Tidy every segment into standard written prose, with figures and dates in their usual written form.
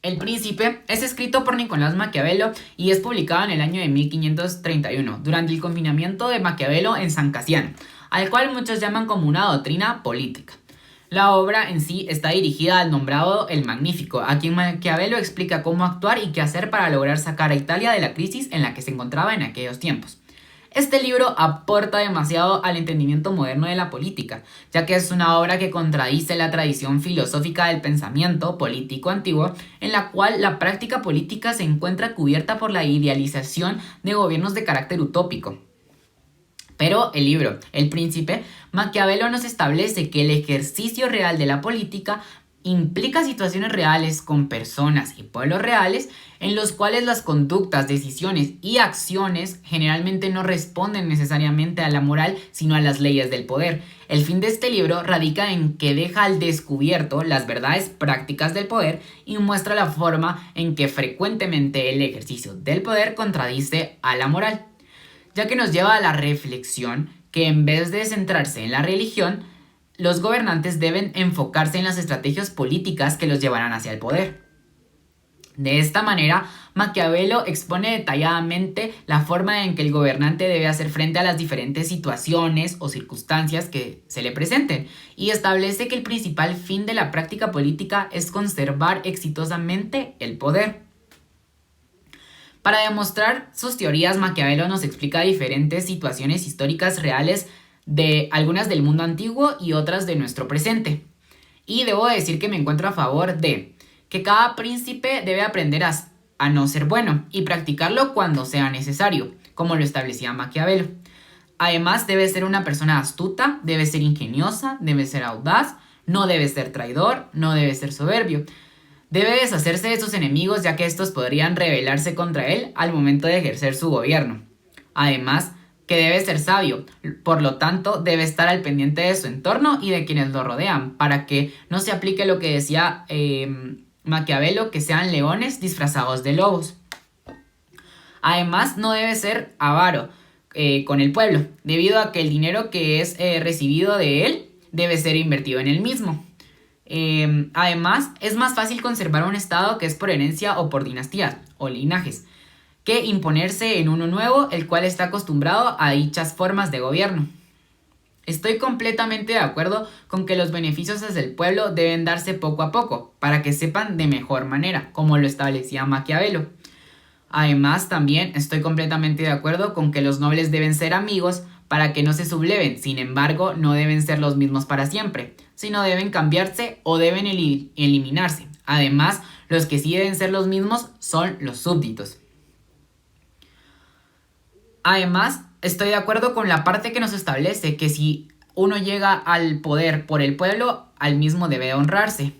El Príncipe es escrito por Nicolás Maquiavelo y es publicado en el año de 1531, durante el confinamiento de Maquiavelo en San Casiano, al cual muchos llaman como una doctrina política. La obra en sí está dirigida al nombrado el Magnífico, a quien Maquiavelo explica cómo actuar y qué hacer para lograr sacar a Italia de la crisis en la que se encontraba en aquellos tiempos. Este libro aporta demasiado al entendimiento moderno de la política, ya que es una obra que contradice la tradición filosófica del pensamiento político antiguo, en la cual la práctica política se encuentra cubierta por la idealización de gobiernos de carácter utópico. Pero el libro El Príncipe, Maquiavelo nos establece que el ejercicio real de la política implica situaciones reales con personas y pueblos reales en los cuales las conductas, decisiones y acciones generalmente no responden necesariamente a la moral, sino a las leyes del poder. El fin de este libro radica en que deja al descubierto las verdades prácticas del poder y muestra la forma en que frecuentemente el ejercicio del poder contradice a la moral, ya que nos lleva a la reflexión que en vez de centrarse en la religión, los gobernantes deben enfocarse en las estrategias políticas que los llevarán hacia el poder. De esta manera, Maquiavelo expone detalladamente la forma en que el gobernante debe hacer frente a las diferentes situaciones o circunstancias que se le presenten y establece que el principal fin de la práctica política es conservar exitosamente el poder. Para demostrar sus teorías, Maquiavelo nos explica diferentes situaciones históricas reales de algunas del mundo antiguo y otras de nuestro presente. Y debo decir que me encuentro a favor de que cada príncipe debe aprender a no ser bueno y practicarlo cuando sea necesario, como lo establecía Maquiavelo. Además, debe ser una persona astuta, debe ser ingeniosa, debe ser audaz, no debe ser traidor, no debe ser soberbio. Debe deshacerse de sus enemigos, ya que estos podrían rebelarse contra él al momento de ejercer su gobierno. Además, que debe ser sabio, por lo tanto debe estar al pendiente de su entorno y de quienes lo rodean, para que no se aplique lo que decía Maquiavelo, que sean leones disfrazados de lobos. Además, no debe ser avaro con el pueblo, debido a que el dinero que es recibido de él debe ser invertido en él mismo. Además, es más fácil conservar un estado que es por herencia o por dinastías o linajes, que imponerse en uno nuevo, el cual está acostumbrado a dichas formas de gobierno. Estoy completamente de acuerdo con que los beneficios hacia el pueblo deben darse poco a poco, para que sepan de mejor manera, como lo establecía Maquiavelo. Además, también estoy completamente de acuerdo con que los nobles deben ser amigos para que no se subleven, sin embargo, no deben ser los mismos para siempre, sino deben cambiarse o deben eliminarse. Además, los que sí deben ser los mismos son los súbditos. Además, estoy de acuerdo con la parte que nos establece que si uno llega al poder por el pueblo, al mismo debe honrarse.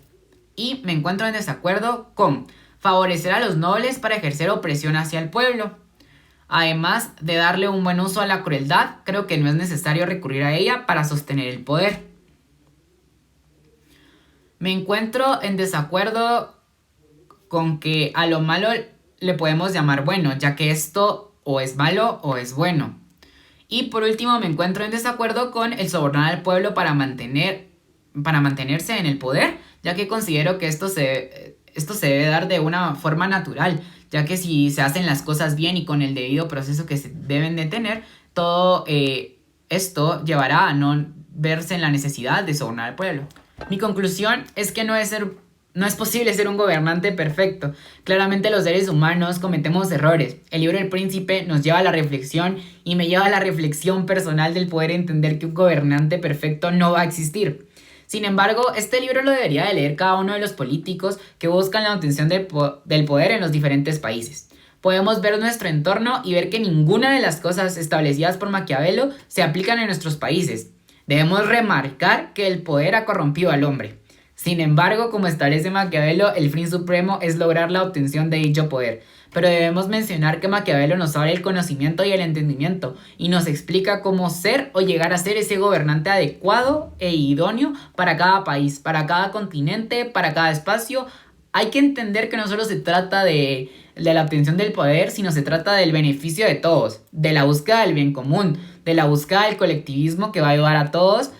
Y me encuentro en desacuerdo con favorecer a los nobles para ejercer opresión hacia el pueblo. Además de darle un buen uso a la crueldad, creo que no es necesario recurrir a ella para sostener el poder. Me encuentro en desacuerdo con que a lo malo le podemos llamar bueno, ya que esto o es malo o es bueno. Y por último, me encuentro en desacuerdo con el sobornar al pueblo para mantenerse en el poder, ya que considero que esto se debe dar de una forma natural, ya que si se hacen las cosas bien y con el debido proceso que se deben de tener, todo esto llevará a no verse en la necesidad de sobornar al pueblo. Mi conclusión es que no es posible ser un gobernante perfecto. Claramente los seres humanos cometemos errores. El libro El Príncipe nos lleva a la reflexión y me lleva a la reflexión personal del poder entender que un gobernante perfecto no va a existir. Sin embargo, este libro lo debería de leer cada uno de los políticos que buscan la obtención del poder en los diferentes países. Podemos ver nuestro entorno y ver que ninguna de las cosas establecidas por Maquiavelo se aplican en nuestros países. Debemos remarcar que el poder ha corrompido al hombre. Sin embargo, como establece Maquiavelo, el fin supremo es lograr la obtención de dicho poder. Pero debemos mencionar que Maquiavelo nos abre el conocimiento y el entendimiento y nos explica cómo ser o llegar a ser ese gobernante adecuado e idóneo para cada país, para cada continente, para cada espacio. Hay que entender que no solo se trata de la obtención del poder, sino se trata del beneficio de todos, de la búsqueda del bien común, de la búsqueda del colectivismo que va a ayudar a todos,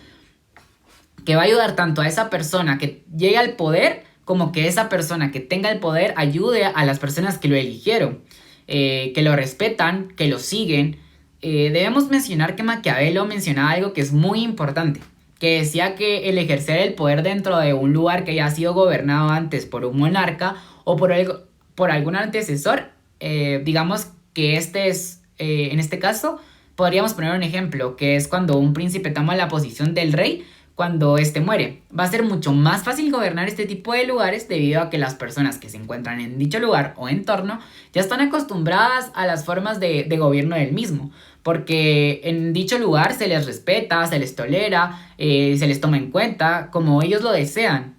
que va a ayudar tanto a esa persona que llegue al poder como que esa persona que tenga el poder ayude a las personas que lo eligieron, que lo respetan, que lo siguen. Debemos mencionar que Maquiavelo mencionaba algo que es muy importante, que decía que el ejercer el poder dentro de un lugar que haya sido gobernado antes por un monarca o por algún antecesor, digamos que este es, en este caso, podríamos poner un ejemplo, que es cuando un príncipe toma la posición del rey cuando éste muere. Va a ser mucho más fácil gobernar este tipo de lugares debido a que las personas que se encuentran en dicho lugar o entorno ya están acostumbradas a las formas de gobierno del mismo, porque en dicho lugar se les respeta, se les tolera, se les toma en cuenta como ellos lo desean.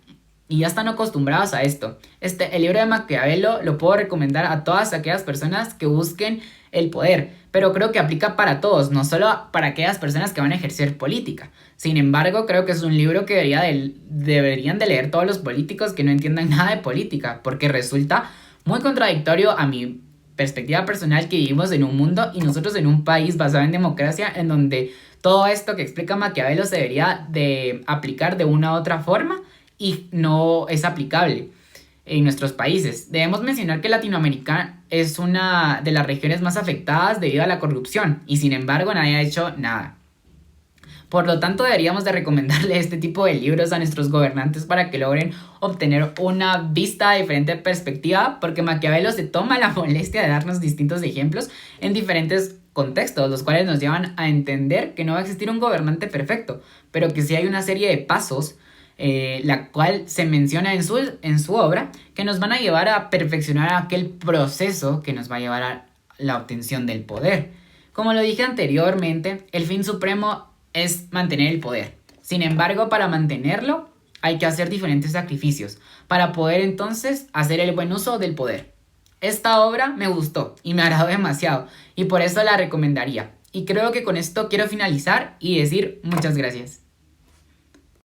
Y ya están acostumbrados a esto. El libro de Maquiavelo lo puedo recomendar a todas aquellas personas que busquen el poder, pero creo que aplica para todos, no solo para aquellas personas que van a ejercer política. Sin embargo, creo que es un libro que deberían de leer todos los políticos que no entiendan nada de política, porque resulta muy contradictorio a mi perspectiva personal que vivimos en un mundo y nosotros en un país basado en democracia en donde todo esto que explica Maquiavelo se debería de aplicar de una u otra forma y no es aplicable en nuestros países. Debemos mencionar que Latinoamérica es una de las regiones más afectadas debido a la corrupción y sin embargo nadie ha hecho nada. Por lo tanto, deberíamos de recomendarle este tipo de libros a nuestros gobernantes para que logren obtener una vista de diferente perspectiva, porque Maquiavelo se toma la molestia de darnos distintos ejemplos en diferentes contextos, los cuales nos llevan a entender que no va a existir un gobernante perfecto, pero que sí hay una serie de pasos, la cual se menciona en su obra, que nos van a llevar a perfeccionar aquel proceso que nos va a llevar a la obtención del poder. Como lo dije anteriormente, el fin supremo es mantener el poder. Sin embargo, para mantenerlo hay que hacer diferentes sacrificios para poder entonces hacer el buen uso del poder. Esta obra me gustó y me agradó demasiado y por eso la recomendaría. Y creo que con esto quiero finalizar y decir muchas gracias.